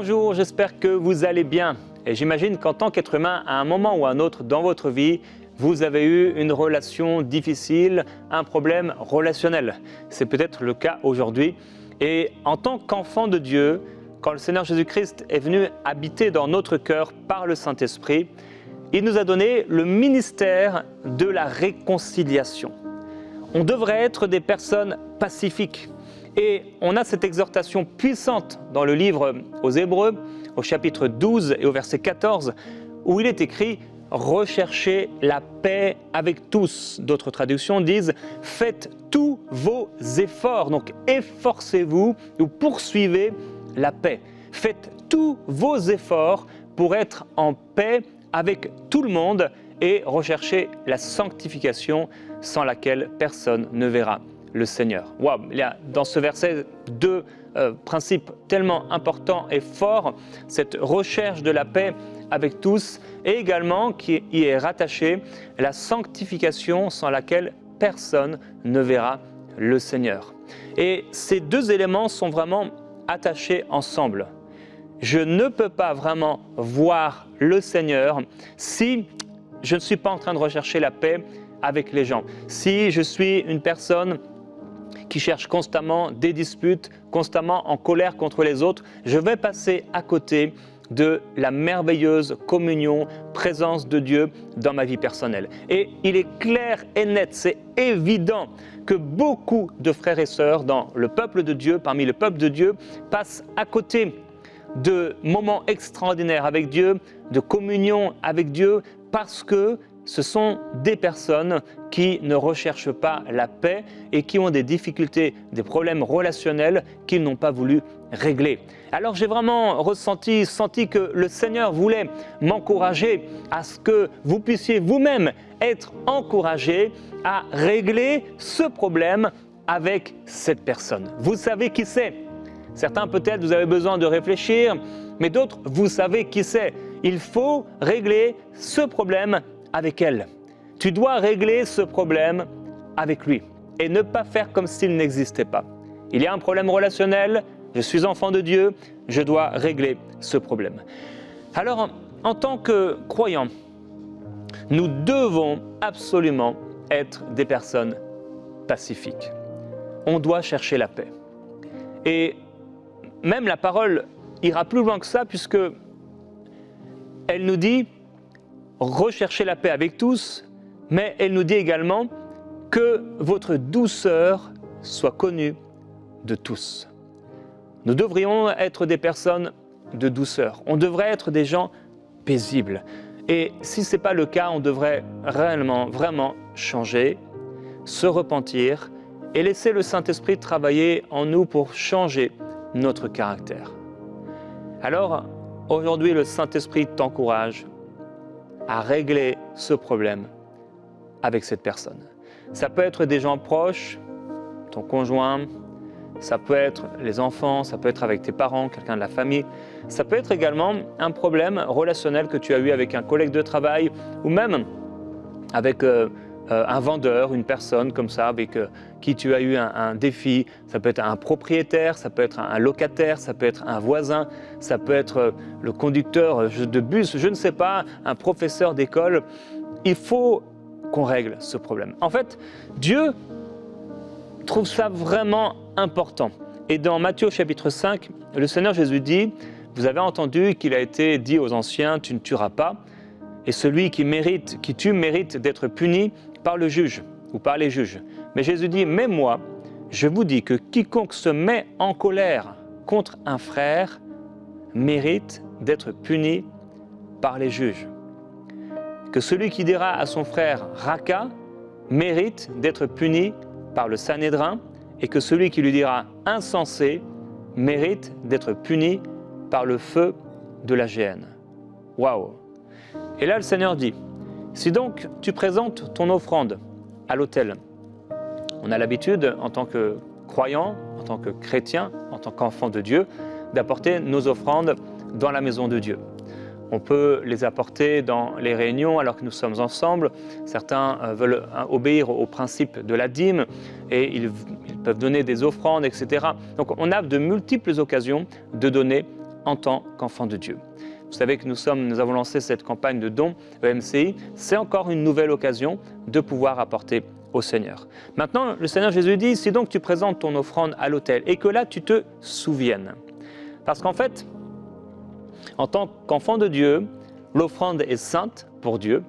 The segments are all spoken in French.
Bonjour, j'espère que vous allez bien. Et j'imagine qu'en tant qu'être humain, à un moment ou à un autre dans votre vie, vous avez eu une relation difficile, un problème relationnel. C'est peut-être le cas aujourd'hui. Et en tant qu'enfant de Dieu, quand le Seigneur Jésus-Christ est venu habiter dans notre cœur par le Saint-Esprit, il nous a donné le ministère de la réconciliation. On devrait être des personnes pacifiques. Et on a cette exhortation puissante dans le livre aux Hébreux, au chapitre 12 et au verset 14, où il est écrit « Recherchez la paix avec tous ». D'autres traductions disent « Faites tous vos efforts ». Donc efforcez-vous ou poursuivez la paix. Faites tous vos efforts pour être en paix avec tout le monde et recherchez la sanctification sans laquelle personne ne verra le Seigneur. Wow, il y a dans ce verset deux principes tellement importants et forts, cette recherche de la paix avec tous et également qui y est rattachée la sanctification sans laquelle personne ne verra le Seigneur. Et ces deux éléments sont vraiment attachés ensemble. Je ne peux pas vraiment voir le Seigneur si je ne suis pas en train de rechercher la paix avec les gens. Si je suis une personne qui cherche constamment des disputes, constamment en colère contre les autres, je vais passer à côté de la merveilleuse communion, présence de Dieu dans ma vie personnelle. Et il est clair et net, c'est évident que beaucoup de frères et sœurs dans le peuple de Dieu, parmi le peuple de Dieu, passent à côté de moments extraordinaires avec Dieu, de communion avec Dieu, parce que ce sont des personnes qui ne recherchent pas la paix et qui ont des difficultés, des problèmes relationnels qu'ils n'ont pas voulu régler. Alors j'ai vraiment senti que le Seigneur voulait m'encourager à ce que vous puissiez vous-même être encouragés à régler ce problème avec cette personne. Vous savez qui c'est. Certains peut-être vous avez besoin de réfléchir, mais d'autres vous savez qui c'est. Il faut régler ce problème avec elle. Tu dois régler ce problème avec lui et ne pas faire comme s'il n'existait pas. Il y a un problème relationnel, je suis enfant de Dieu, je dois régler ce problème. Alors, en tant que croyants, nous devons absolument être des personnes pacifiques. On doit chercher la paix. Et même la parole ira plus loin que ça puisque elle nous dit recherchez la paix avec tous, mais elle nous dit également que votre douceur soit connue de tous. Nous devrions être des personnes de douceur. On devrait être des gens paisibles. Et si ce n'est pas le cas, on devrait réellement, vraiment changer, se repentir et laisser le Saint-Esprit travailler en nous pour changer notre caractère. Alors, aujourd'hui, le Saint-Esprit t'encourage à régler ce problème avec cette personne. Ça peut être des gens proches, ton conjoint, ça peut être les enfants, ça peut être avec tes parents, quelqu'un de la famille, ça peut être également un problème relationnel que tu as eu avec un collègue de travail ou même avec un vendeur, une personne comme ça avec qui tu as eu un défi. Ça peut être un propriétaire, ça peut être un locataire, ça peut être un voisin, ça peut être le conducteur de bus, je ne sais pas, un professeur d'école. Il faut qu'on règle ce problème. En fait, Dieu trouve ça vraiment important. Et dans Matthieu chapitre 5, le Seigneur Jésus dit « Vous avez entendu qu'il a été dit aux anciens, tu ne tueras pas, et celui qui tue mérite d'être puni par le juge ou par les juges. Mais Jésus dit, mais moi, je vous dis que quiconque se met en colère contre un frère mérite d'être puni par les juges. Que celui qui dira à son frère Raka mérite d'être puni par le Sanhédrin et que celui qui lui dira insensé mérite d'être puni par le feu de la géhenne. Waouh! Et là, le Seigneur dit, si donc tu présentes ton offrande à l'autel, on a l'habitude en tant que croyant, en tant que chrétien, en tant qu'enfant de Dieu, d'apporter nos offrandes dans la maison de Dieu. On peut les apporter dans les réunions alors que nous sommes ensemble. Certains veulent obéir au principe de la dîme et ils peuvent donner des offrandes, etc. Donc on a de multiples occasions de donner en tant qu'enfant de Dieu. Vous savez que nous avons lancé cette campagne de dons EMCI. C'est encore une nouvelle occasion de pouvoir apporter au Seigneur. Maintenant, le Seigneur Jésus dit, si donc tu présentes ton offrande à l'autel et que là tu te souviennes. Parce qu'en fait, en tant qu'enfant de Dieu, l'offrande est sainte pour Dieu.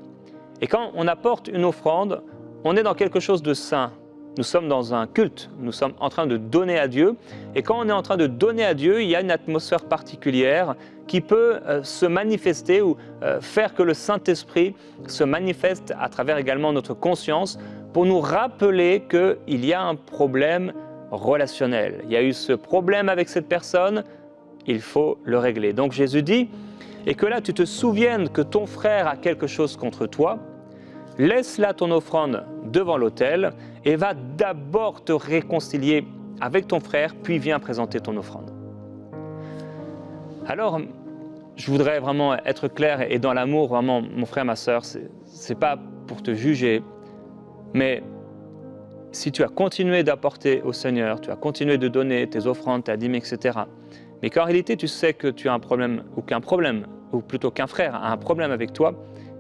Et quand on apporte une offrande, on est dans quelque chose de saint. Nous sommes dans un culte, nous sommes en train de donner à Dieu. Et quand on est en train de donner à Dieu, il y a une atmosphère particulière qui peut se manifester ou faire que le Saint-Esprit se manifeste à travers également notre conscience pour nous rappeler qu'il y a un problème relationnel. Il y a eu ce problème avec cette personne, il faut le régler. Donc Jésus dit, et que là tu te souviennes que ton frère a quelque chose contre toi, laisse là ton offrande devant l'autel et va d'abord te réconcilier avec ton frère, puis viens présenter ton offrande. Alors, je voudrais vraiment être clair et dans l'amour, vraiment, mon frère, ma sœur, c'est pas pour te juger, mais si tu as continué d'apporter au Seigneur, tu as continué de donner tes offrandes, ta dîme, etc., mais qu'en réalité tu sais que tu as un problème, ou plutôt qu'un frère a un problème avec toi,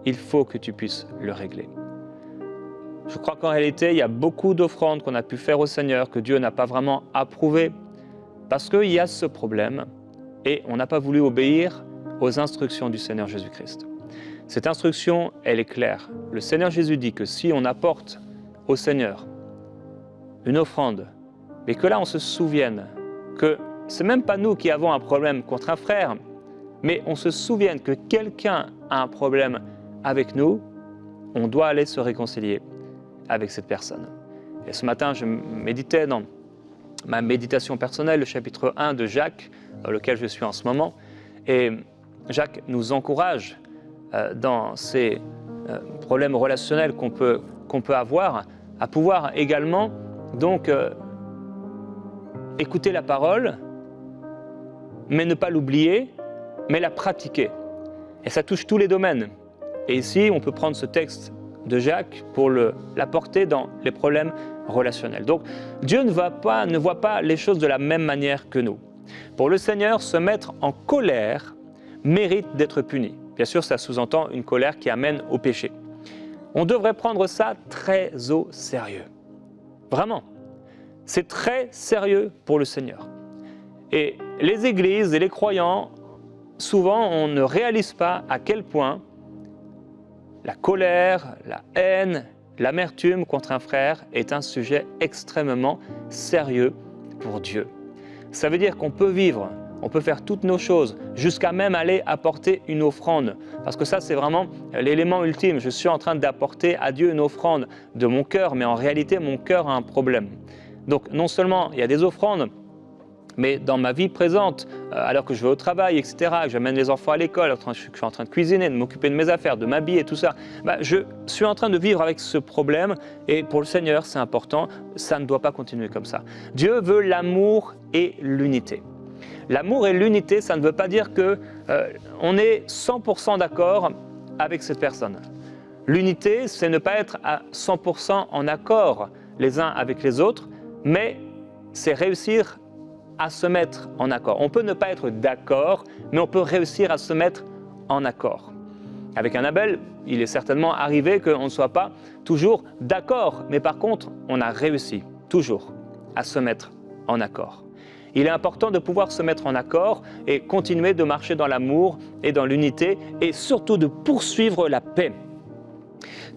il faut que tu puisses le régler. Je crois qu'en réalité, il y a beaucoup d'offrandes qu'on a pu faire au Seigneur que Dieu n'a pas vraiment approuvées parce qu'il y a ce problème et on n'a pas voulu obéir aux instructions du Seigneur Jésus-Christ. Cette instruction, elle est claire. Le Seigneur Jésus dit que si on apporte au Seigneur une offrande, mais que là on se souvienne que ce n'est même pas nous qui avons un problème contre un frère, mais on se souvienne que quelqu'un a un problème avec nous, on doit aller se réconcilier avec cette personne. Et ce matin, je méditais dans ma méditation personnelle, le chapitre 1 de Jacques, dans lequel je suis en ce moment. Et Jacques nous encourage dans ces problèmes relationnels qu'on peut avoir, à pouvoir également donc écouter la parole, mais ne pas l'oublier, mais la pratiquer. Et ça touche tous les domaines. Et ici, on peut prendre ce texte de Jacques pour l'apporter dans les problèmes relationnels. Donc, Dieu ne voit pas les choses de la même manière que nous. Pour le Seigneur, se mettre en colère mérite d'être puni. Bien sûr, ça sous-entend une colère qui amène au péché. On devrait prendre ça très au sérieux. Vraiment. C'est très sérieux pour le Seigneur. Et les églises et les croyants, souvent, on ne réalise pas à quel point la colère, la haine, l'amertume contre un frère est un sujet extrêmement sérieux pour Dieu. Ça veut dire qu'on peut vivre, on peut faire toutes nos choses, jusqu'à même aller apporter une offrande. Parce que ça, c'est vraiment l'élément ultime. Je suis en train d'apporter à Dieu une offrande de mon cœur, mais en réalité, mon cœur a un problème. Donc, non seulement il y a des offrandes, mais dans ma vie présente, alors que je vais au travail, etc., que j'amène les enfants à l'école, que je suis en train de cuisiner, de m'occuper de mes affaires, de m'habiller, tout ça, je suis en train de vivre avec ce problème et pour le Seigneur, c'est important, ça ne doit pas continuer comme ça. Dieu veut l'amour et l'unité. L'amour et l'unité, ça ne veut pas dire qu'on est 100% d'accord avec cette personne. L'unité, c'est ne pas être à 100% en accord les uns avec les autres, mais c'est réussir à se mettre en accord. On peut ne pas être d'accord, mais on peut réussir à se mettre en accord. Avec un Abel, il est certainement arrivé qu'on ne soit pas toujours d'accord, mais par contre, on a réussi toujours à se mettre en accord. Il est important de pouvoir se mettre en accord et continuer de marcher dans l'amour et dans l'unité et surtout de poursuivre la paix.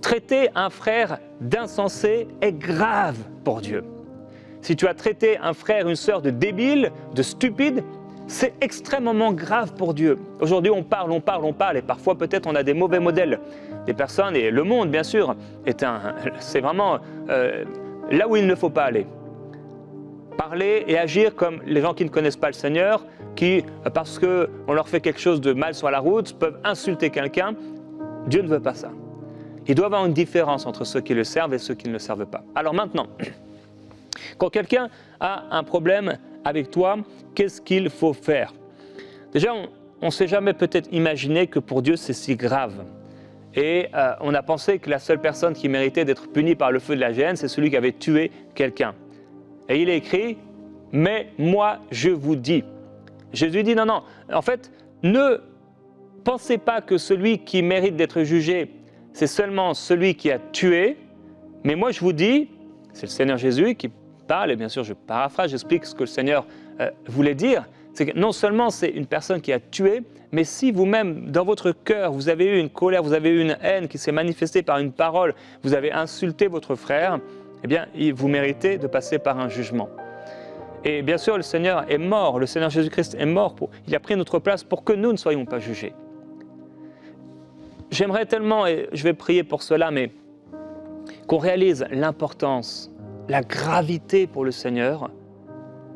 Traiter un frère d'insensé est grave pour Dieu. Si tu as traité un frère, une sœur de débile, de stupide, c'est extrêmement grave pour Dieu. Aujourd'hui, on parle et parfois peut-être on a des mauvais modèles. Des personnes, et le monde bien sûr, c'est vraiment là où il ne faut pas aller. Parler et agir comme les gens qui ne connaissent pas le Seigneur, qui, parce qu'on leur fait quelque chose de mal sur la route, peuvent insulter quelqu'un. Dieu ne veut pas ça. Il doit y avoir une différence entre ceux qui le servent et ceux qui ne le servent pas. Alors maintenant, quand quelqu'un a un problème avec toi, qu'est-ce qu'il faut faire? Déjà, on ne s'est jamais peut-être imaginé que pour Dieu c'est si grave. Et on a pensé que la seule personne qui méritait d'être punie par le feu de la géhenne, c'est celui qui avait tué quelqu'un. Et il est écrit, mais moi je vous dis. Jésus dit non, en fait, ne pensez pas que celui qui mérite d'être jugé, c'est seulement celui qui a tué, mais moi je vous dis, c'est le Seigneur Jésus qui parle, et bien sûr je paraphrase, j'explique ce que le Seigneur voulait dire, c'est que non seulement c'est une personne qui a tué, mais si vous-même, dans votre cœur, vous avez eu une colère, vous avez eu une haine qui s'est manifestée par une parole, vous avez insulté votre frère, eh bien, vous méritez de passer par un jugement. Et bien sûr, le Seigneur est mort, le Seigneur Jésus-Christ est mort, il a pris notre place pour que nous ne soyons pas jugés. J'aimerais tellement, et je vais prier pour cela, mais qu'on réalise l'importance, la gravité pour le Seigneur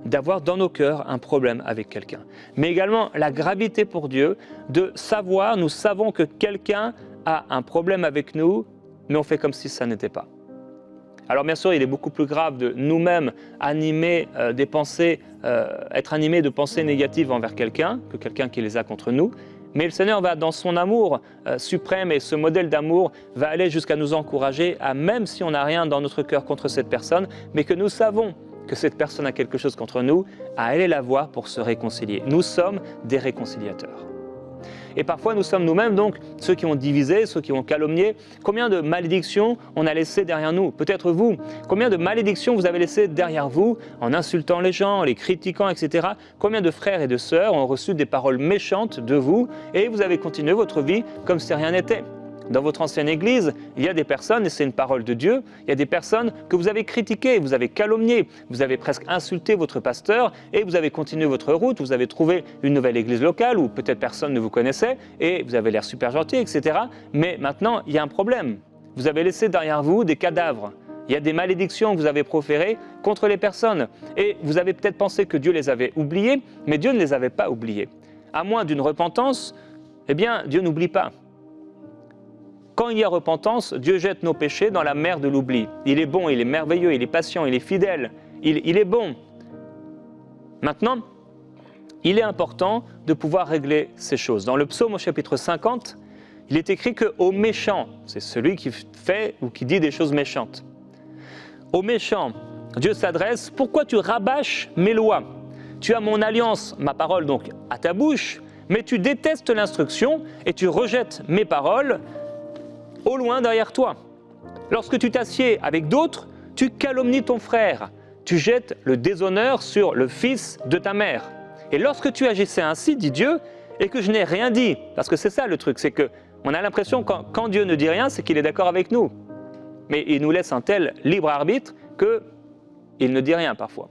d'avoir dans nos cœurs un problème avec quelqu'un. Mais également la gravité pour Dieu de savoir, nous savons que quelqu'un a un problème avec nous, mais on fait comme si ça n'était pas. Alors bien sûr, il est beaucoup plus grave de nous-mêmes animer des pensées, être animés de pensées négatives envers quelqu'un, que quelqu'un qui les a contre nous. Mais le Seigneur va, dans son amour suprême, et ce modèle d'amour va aller jusqu'à nous encourager à, même si on n'a rien dans notre cœur contre cette personne, mais que nous savons que cette personne a quelque chose contre nous, à aller la voir pour se réconcilier. Nous sommes des réconciliateurs. Et parfois, nous sommes nous-mêmes donc ceux qui ont divisé, ceux qui ont calomnié. Combien de malédictions on a laissées derrière nous? Peut-être vous. Combien de malédictions vous avez laissées derrière vous en insultant les gens, en les critiquant, etc. Combien de frères et de sœurs ont reçu des paroles méchantes de vous et vous avez continué votre vie comme si rien n'était? Dans votre ancienne église, il y a des personnes, et c'est une parole de Dieu, il y a des personnes que vous avez critiquées, vous avez calomniées, vous avez presque insulté votre pasteur et vous avez continué votre route, vous avez trouvé une nouvelle église locale où peut-être personne ne vous connaissait et vous avez l'air super gentil, etc. Mais maintenant, il y a un problème. Vous avez laissé derrière vous des cadavres. Il y a des malédictions que vous avez proférées contre les personnes. Et vous avez peut-être pensé que Dieu les avait oubliées, mais Dieu ne les avait pas oubliées. À moins d'une repentance, eh bien, Dieu n'oublie pas. Quand il y a repentance, Dieu jette nos péchés dans la mer de l'oubli. Il est bon, il est merveilleux, il est patient, il est fidèle, il est bon. Maintenant, il est important de pouvoir régler ces choses. Dans le psaume au chapitre 50, il est écrit qu'au méchant, c'est celui qui fait ou qui dit des choses méchantes. Au méchant, Dieu s'adresse, « Pourquoi tu rabâches mes lois? Tu as mon alliance, ma parole donc, à ta bouche, mais tu détestes l'instruction et tu rejettes mes paroles au loin derrière toi. Lorsque tu t'assieds avec d'autres, tu calomnies ton frère. Tu jettes le déshonneur sur le fils de ta mère. Et lorsque tu agissais ainsi, dit Dieu, et que je n'ai rien dit, parce que c'est ça le truc, c'est qu'on a l'impression que quand Dieu ne dit rien, c'est qu'il est d'accord avec nous. Mais il nous laisse un tel libre arbitre qu'il ne dit rien parfois.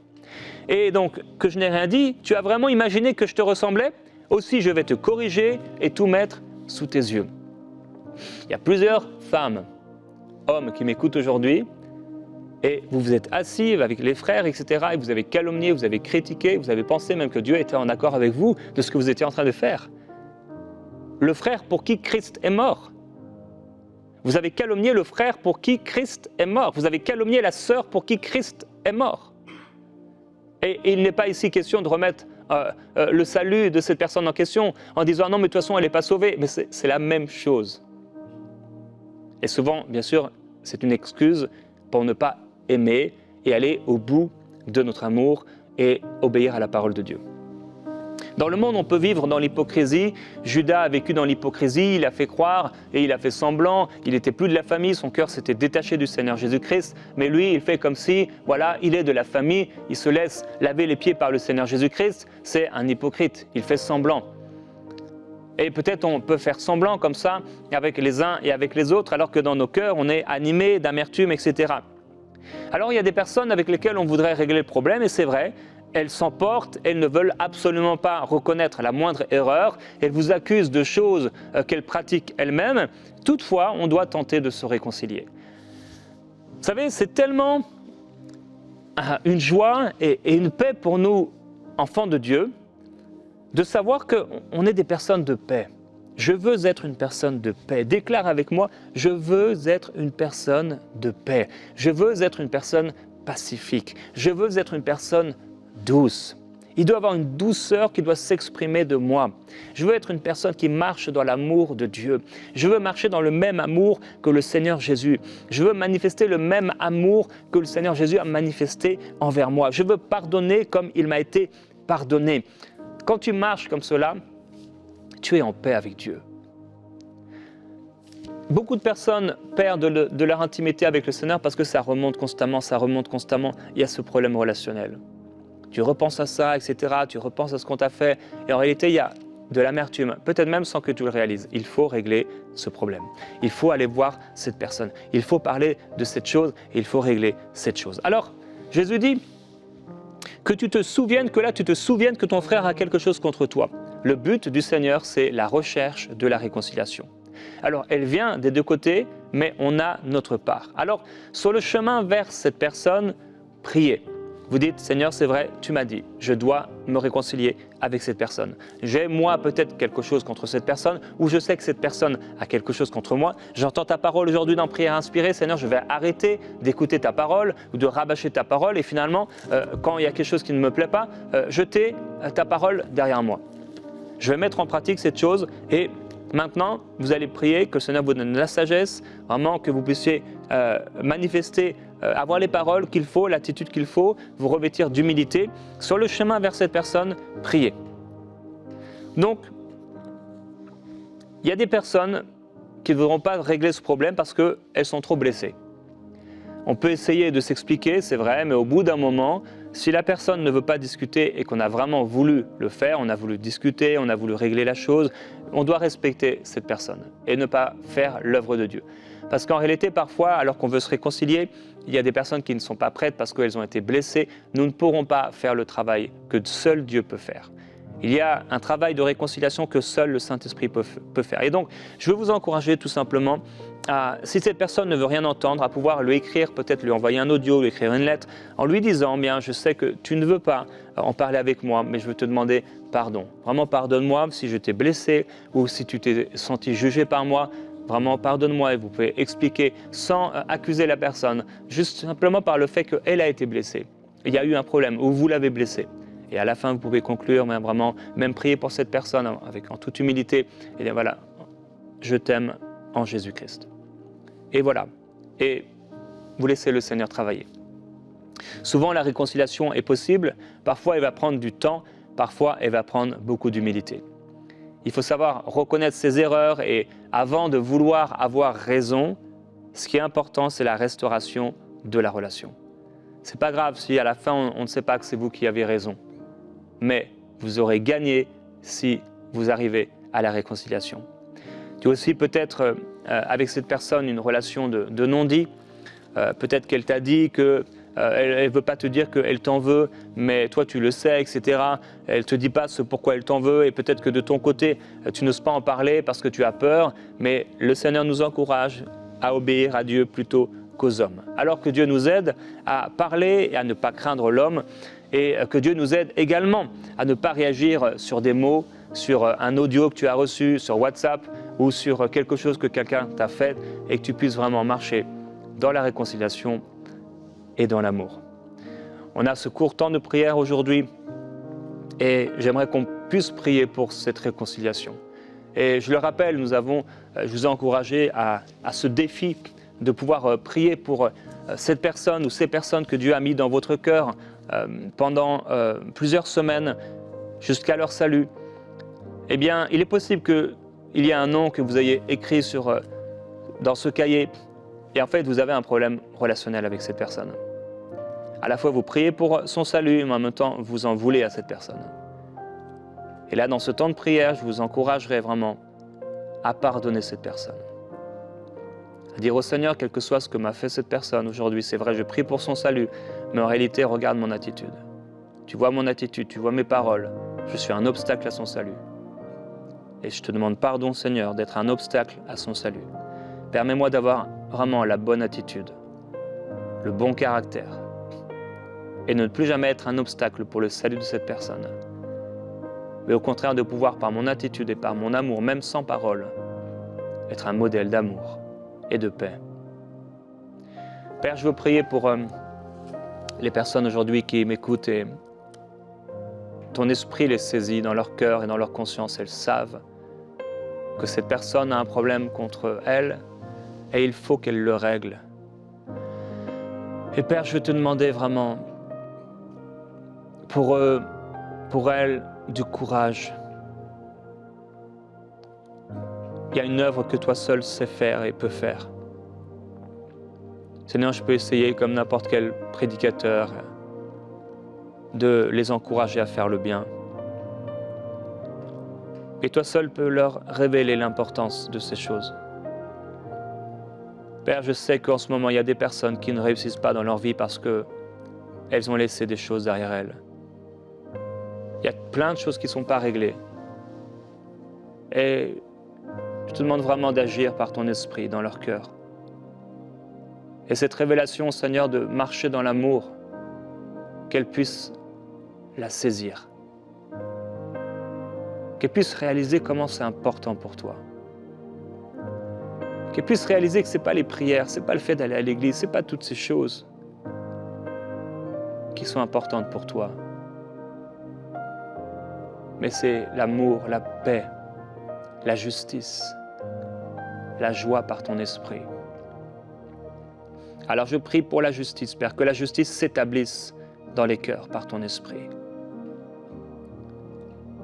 Et donc, que je n'ai rien dit, tu as vraiment imaginé que je te ressemblais? Aussi, je vais te corriger et tout mettre sous tes yeux. Il y a plusieurs femmes, hommes qui m'écoutent aujourd'hui et vous vous êtes assis avec les frères, etc. et vous avez calomnié, vous avez critiqué, vous avez pensé même que Dieu était en accord avec vous de ce que vous étiez en train de faire. Le frère pour qui Christ est mort. Vous avez calomnié le frère pour qui Christ est mort. Vous avez calomnié la sœur pour qui Christ est mort. Et il n'est pas ici question de remettre le salut de cette personne en question en disant « non, mais de toute façon, elle n'est pas sauvée ». Mais c'est la même chose. Et souvent, bien sûr, c'est une excuse pour ne pas aimer et aller au bout de notre amour et obéir à la parole de Dieu. Dans le monde, on peut vivre dans l'hypocrisie. Judas a vécu dans l'hypocrisie, il a fait croire et il a fait semblant. Il n'était plus de la famille, son cœur s'était détaché du Seigneur Jésus-Christ. Mais lui, il fait comme si, voilà, il est de la famille, il se laisse laver les pieds par le Seigneur Jésus-Christ. C'est un hypocrite, il fait semblant. Et peut-être on peut faire semblant comme ça avec les uns et avec les autres, alors que dans nos cœurs, on est animé d'amertume, etc. Alors il y a des personnes avec lesquelles on voudrait régler le problème, et c'est vrai, elles s'emportent, elles ne veulent absolument pas reconnaître la moindre erreur, elles vous accusent de choses qu'elles pratiquent elles-mêmes. Toutefois, on doit tenter de se réconcilier. Vous savez, c'est tellement une joie et une paix pour nous, enfants de Dieu, de savoir qu'on est des personnes de paix. Je veux être une personne de paix. Déclare avec moi, je veux être une personne de paix. Je veux être une personne pacifique. Je veux être une personne douce. Il doit y avoir une douceur qui doit s'exprimer de moi. Je veux être une personne qui marche dans l'amour de Dieu. Je veux marcher dans le même amour que le Seigneur Jésus. Je veux manifester le même amour que le Seigneur Jésus a manifesté envers moi. Je veux pardonner comme il m'a été pardonné. Quand tu marches comme cela, tu es en paix avec Dieu. Beaucoup de personnes perdent de leur intimité avec le Seigneur parce que ça remonte constamment. Il y a ce problème relationnel. Tu repenses à ça, etc. Tu repenses à ce qu'on t'a fait. Et en réalité, il y a de l'amertume, peut-être même sans que tu le réalises. Il faut régler ce problème. Il faut aller voir cette personne. Il faut parler de cette chose et il faut régler cette chose. Alors, Jésus dit que tu te souviennes que ton frère a quelque chose contre toi. Le but du Seigneur, c'est la recherche de la réconciliation. Alors, elle vient des deux côtés, mais on a notre part. Alors, sur le chemin vers cette personne, priez. Vous dites, Seigneur, c'est vrai, tu m'as dit, je dois me réconcilier avec cette personne. J'ai, moi, peut-être quelque chose contre cette personne, ou je sais que cette personne a quelque chose contre moi. J'entends ta parole aujourd'hui dans Prière inspirée. Seigneur, je vais arrêter d'écouter ta parole ou de rabâcher ta parole. Et finalement, quand il y a quelque chose qui ne me plaît pas, jeter ta parole derrière moi. Je vais mettre en pratique cette chose et maintenant, vous allez prier que le Seigneur vous donne la sagesse, vraiment que vous puissiez manifester, avoir les paroles qu'il faut, l'attitude qu'il faut, vous revêtir d'humilité. Sur le chemin vers cette personne, priez. Donc, il y a des personnes qui ne voudront pas régler ce problème parce qu'elles sont trop blessées. On peut essayer de s'expliquer, c'est vrai, mais au bout d'un moment, si la personne ne veut pas discuter et qu'on a vraiment voulu le faire, on a voulu discuter, on a voulu régler la chose, on doit respecter cette personne et ne pas faire l'œuvre de Dieu. Parce qu'en réalité, parfois, alors qu'on veut se réconcilier, il y a des personnes qui ne sont pas prêtes parce qu'elles ont été blessées. Nous ne pourrons pas faire le travail que seul Dieu peut faire. Il y a un travail de réconciliation que seul le Saint-Esprit peut faire. Et donc, je veux vous encourager tout simplement à, si cette personne ne veut rien entendre, à pouvoir lui écrire, peut-être lui envoyer un audio, lui écrire une lettre, en lui disant, bien, je sais que tu ne veux pas en parler avec moi, mais je veux te demander pardon. Vraiment, pardonne-moi si je t'ai blessé ou si tu t'es senti jugé par moi. Vraiment, pardonne-moi, et vous pouvez expliquer sans accuser la personne, juste simplement par le fait qu'elle a été blessée. Il y a eu un problème ou vous l'avez blessée. Et à la fin, vous pouvez conclure, mais vraiment, même prier pour cette personne en toute humilité. Et bien voilà, je t'aime en Jésus-Christ. Et voilà. Et vous laissez le Seigneur travailler. Souvent, la réconciliation est possible. Parfois, elle va prendre du temps. Parfois, elle va prendre beaucoup d'humilité. Il faut savoir reconnaître ses erreurs et avant de vouloir avoir raison, ce qui est important, c'est la restauration de la relation. Ce n'est pas grave si à la fin, on ne sait pas que c'est vous qui avez raison. Mais vous aurez gagné si vous arrivez à la réconciliation. Tu as aussi peut-être avec cette personne une relation de non-dit. Peut-être qu'elle t'a dit que elle ne veut pas te dire qu'elle t'en veut, mais toi tu le sais, etc. Elle ne te dit pas ce pourquoi elle t'en veut et peut-être que de ton côté, tu n'oses pas en parler parce que tu as peur, mais le Seigneur nous encourage à obéir à Dieu plutôt qu'aux hommes. Alors que Dieu nous aide à parler et à ne pas craindre l'homme et que Dieu nous aide également à ne pas réagir sur des mots, sur un audio que tu as reçu, sur WhatsApp ou sur quelque chose que quelqu'un t'a fait et que tu puisses vraiment marcher dans la réconciliation et dans l'amour. On a ce court temps de prière aujourd'hui et j'aimerais qu'on puisse prier pour cette réconciliation. Et je le rappelle, je vous ai encouragé à ce défi de pouvoir prier pour cette personne ou ces personnes que Dieu a mis dans votre cœur pendant plusieurs semaines jusqu'à leur salut. Eh bien, il est possible qu'il y ait un nom que vous ayez écrit dans ce cahier et en fait, vous avez un problème relationnel avec cette personne. À la fois, vous priez pour son salut, mais en même temps, vous en voulez à cette personne. Et là, dans ce temps de prière, je vous encouragerai vraiment à pardonner cette personne. À dire au Seigneur, quel que soit ce que m'a fait cette personne aujourd'hui, c'est vrai, je prie pour son salut, mais en réalité, regarde mon attitude. Tu vois mon attitude, tu vois mes paroles. Je suis un obstacle à son salut. Et je te demande pardon, Seigneur, d'être un obstacle à son salut. Permets-moi d'avoir vraiment la bonne attitude, le bon caractère, et ne plus jamais être un obstacle pour le salut de cette personne. Mais au contraire de pouvoir, par mon attitude et par mon amour, même sans parole, être un modèle d'amour et de paix. Père, je veux prier pour les personnes aujourd'hui qui m'écoutent et ton esprit les saisit dans leur cœur et dans leur conscience. Elles savent que cette personne a un problème contre elle et il faut qu'elle le règle. Et Père, je veux te demander vraiment pour eux, pour elle, du courage. Il y a une œuvre que toi seul sais faire et peux faire. Seigneur, je peux essayer comme n'importe quel prédicateur de les encourager à faire le bien. Et toi seul peux leur révéler l'importance de ces choses. Père, je sais qu'en ce moment, il y a des personnes qui ne réussissent pas dans leur vie parce qu'elles ont laissé des choses derrière elles. Il y a plein de choses qui ne sont pas réglées. Et je te demande vraiment d'agir par ton esprit dans leur cœur. Et cette révélation, Seigneur, de marcher dans l'amour, qu'elles puissent la saisir. Qu'elles puissent réaliser comment c'est important pour toi. Qu'elles puissent réaliser que ce n'est pas les prières, ce n'est pas le fait d'aller à l'église, ce n'est pas toutes ces choses qui sont importantes pour toi. Mais c'est l'amour, la paix, la justice, la joie par ton esprit. Alors je prie pour la justice, Père, que la justice s'établisse dans les cœurs par ton esprit.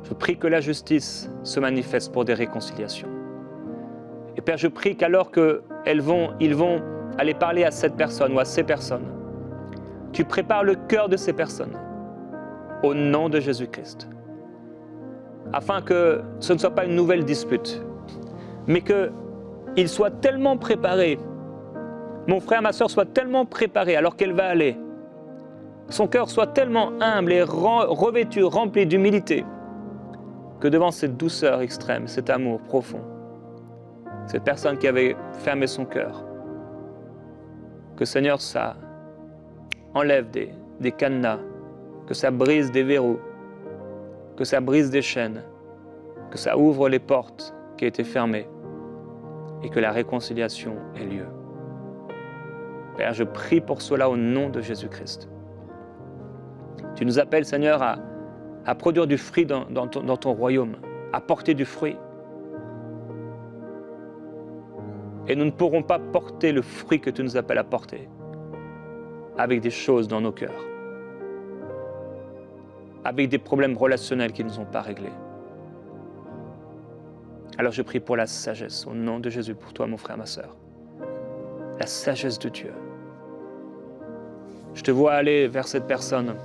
Je prie que la justice se manifeste pour des réconciliations. Et Père, je prie qu'alors qu'ils vont aller parler à cette personne ou à ces personnes, tu prépares le cœur de ces personnes au nom de Jésus-Christ. Afin que ce ne soit pas une nouvelle dispute, mais qu'ils soient tellement préparés, mon frère, ma sœur, soit tellement préparé alors qu'elle va aller, son cœur soit tellement humble et revêtu, rempli d'humilité, que devant cette douceur extrême, cet amour profond, cette personne qui avait fermé son cœur, que Seigneur, ça enlève des cadenas, que ça brise des verrous, que ça brise des chaînes, que ça ouvre les portes qui étaient fermées et que la réconciliation ait lieu. Père, je prie pour cela au nom de Jésus-Christ. Tu nous appelles, Seigneur, à produire du fruit dans ton royaume, à porter du fruit. Et nous ne pourrons pas porter le fruit que tu nous appelles à porter avec des choses dans nos cœurs, avec des problèmes relationnels qui ne sont pas réglés. Alors je prie pour la sagesse, au nom de Jésus, pour toi, mon frère, ma sœur. La sagesse de Dieu. Je te vois aller vers cette personne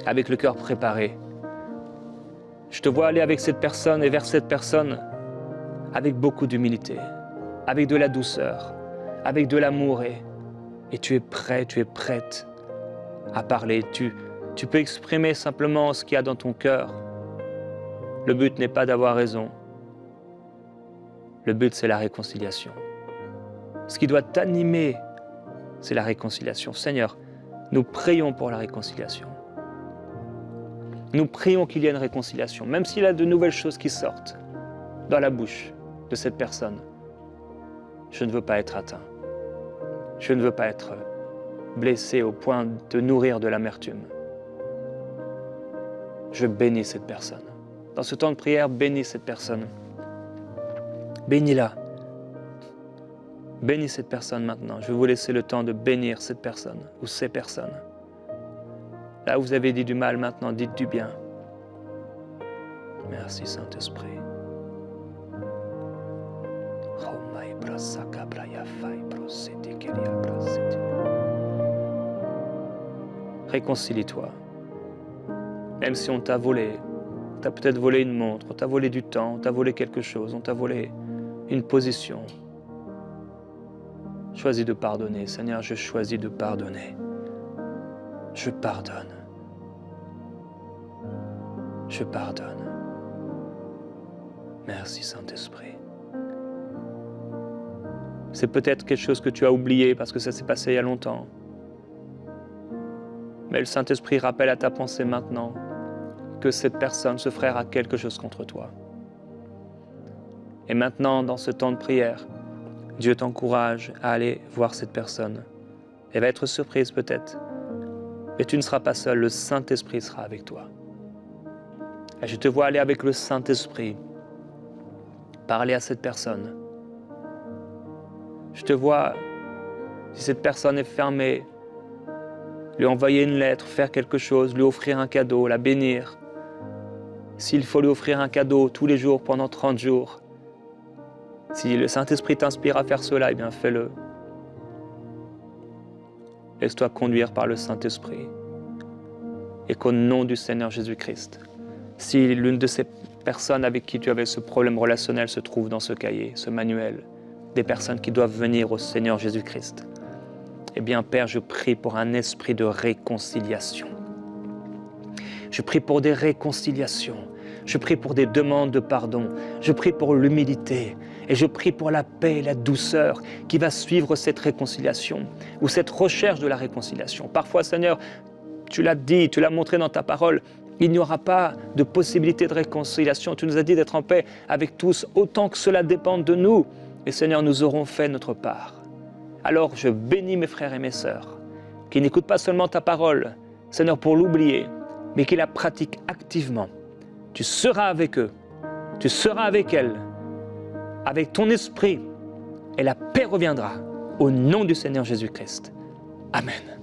avec le cœur préparé. Je te vois aller avec cette personne et vers cette personne avec beaucoup d'humilité, avec de la douceur, avec de l'amour et tu es prêt, tu es prête à parler. Tu peux exprimer simplement ce qu'il y a dans ton cœur. Le but n'est pas d'avoir raison. Le but, c'est la réconciliation. Ce qui doit t'animer, c'est la réconciliation. Seigneur, nous prions pour la réconciliation. Nous prions qu'il y ait une réconciliation, même s'il y a de nouvelles choses qui sortent dans la bouche de cette personne. Je ne veux pas être atteint. Je ne veux pas être blessé au point de te nourrir de l'amertume. Je bénis cette personne. Dans ce temps de prière, bénis cette personne. Bénis-la. Bénis cette personne maintenant. Je vais vous laisser le temps de bénir cette personne ou ces personnes. Là où vous avez dit du mal, maintenant, dites du bien. Merci, Saint-Esprit. Réconcilie-toi. Même si on t'a volé, on t'a peut-être volé une montre, on t'a volé du temps, on t'a volé quelque chose, on t'a volé une position. Choisis de pardonner. Seigneur, je choisis de pardonner. Je pardonne. Je pardonne. Merci, Saint-Esprit. C'est peut-être quelque chose que tu as oublié parce que ça s'est passé il y a longtemps. Mais le Saint-Esprit rappelle à ta pensée maintenant que cette personne, ce frère, a quelque chose contre toi. Et maintenant, dans ce temps de prière, Dieu t'encourage à aller voir cette personne. Elle va être surprise peut-être, mais tu ne seras pas seul, le Saint-Esprit sera avec toi. Et je te vois aller avec le Saint-Esprit, parler à cette personne. Je te vois, si cette personne est fermée, lui envoyer une lettre, faire quelque chose, lui offrir un cadeau, la bénir. s'il faut lui offrir un cadeau tous les jours pendant 30 jours, si le Saint-Esprit t'inspire à faire cela, eh bien fais-le. Laisse-toi conduire par le Saint-Esprit. Et qu'au nom du Seigneur Jésus-Christ, si l'une de ces personnes avec qui tu avais ce problème relationnel se trouve dans ce cahier, ce manuel, des personnes qui doivent venir au Seigneur Jésus-Christ, eh bien Père, je prie pour un esprit de réconciliation. Je prie pour des réconciliations. Je prie pour des demandes de pardon. Je prie pour l'humilité. Et je prie pour la paix et la douceur qui va suivre cette réconciliation ou cette recherche de la réconciliation. Parfois, Seigneur, tu l'as dit, tu l'as montré dans ta parole, il n'y aura pas de possibilité de réconciliation. Tu nous as dit d'être en paix avec tous, autant que cela dépende de nous. Et Seigneur, nous aurons fait notre part. Alors, je bénis mes frères et mes sœurs qui n'écoutent pas seulement ta parole, Seigneur, pour l'oublier, mais qui la pratiquent activement. Tu seras avec eux, tu seras avec elles, avec ton esprit, et la paix reviendra au nom du Seigneur Jésus-Christ. Amen.